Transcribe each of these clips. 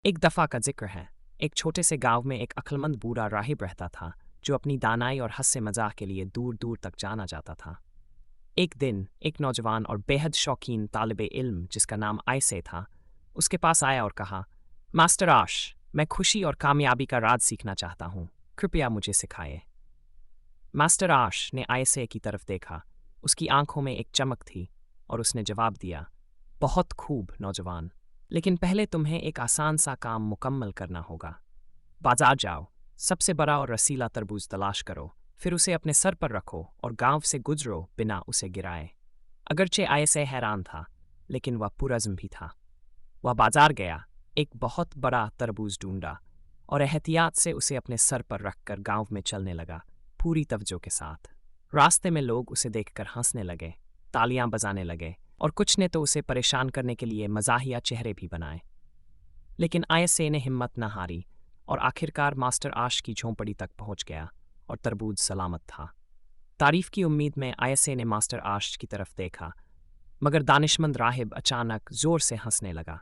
एक दफ़ा का जिक्र है। एक छोटे से गांव में एक अक्लमंद बूढ़ा राहिब रहता था जो अपनी दानाई और हंसे मजाक के लिए दूर दूर तक जाना जाता था। एक दिन एक नौजवान और बेहद शौकीन तालिबे इल्म जिसका नाम आयसे था उसके पास आया और कहा, मास्टर आश, मैं खुशी और कामयाबी का राज सीखना चाहता हूँ, कृपया मुझे सिखाए। मास्टर आश ने आयसे की तरफ देखा। उसकी आंखों में एक चमक थी और उसने जवाब दिया, बहुत खूब नौजवान, लेकिन पहले तुम्हें एक आसान सा काम मुकम्मल करना होगा। बाजार जाओ, सबसे बड़ा और रसीला तरबूज तलाश करो, फिर उसे अपने सर पर रखो और गांव से गुजरो बिना उसे गिराए। अगरचे आयसे हैरान था, लेकिन वह पुरज़्म भी था। वह बाजार गया, एक बहुत बड़ा तरबूज ढूंढा और एहतियात से उसे अपने सर पर रखकर गांव में चलने लगा, पूरी तवज्जो के साथ। रास्ते में लोग उसे देखकर हंसने लगे, तालियां बजाने लगे और कुछ ने तो उसे परेशान करने के लिए मज़ाहिया चेहरे भी बनाए। लेकिन आयसे ने हिम्मत न हारी और आखिरकार मास्टर आश की झोंपड़ी तक पहुंच गया और तरबूज सलामत था। तारीफ की उम्मीद में आयसे ने मास्टर आश की तरफ देखा, मगर दानिशमंद राहिब अचानक जोर से हंसने लगा।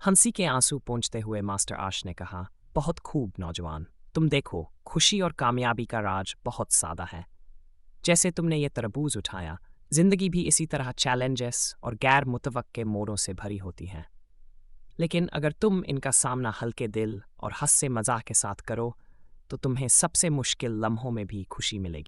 हंसी के आंसू पोंछते हुए मास्टर आश ने कहा, बहुत खूब नौजवान, तुम देखो, खुशी और कामयाबी का राज बहुत सादा है। जैसे तुमने ये तरबूज उठाया, जिंदगी भी इसी तरह चैलेंजेस और गैर मुतवक्के मोड़ों से भरी होती है। लेकिन अगर तुम इनका सामना हल्के दिल और हंस से मजाक के साथ करो तो तुम्हें सबसे मुश्किल लम्हों में भी खुशी मिलेगी।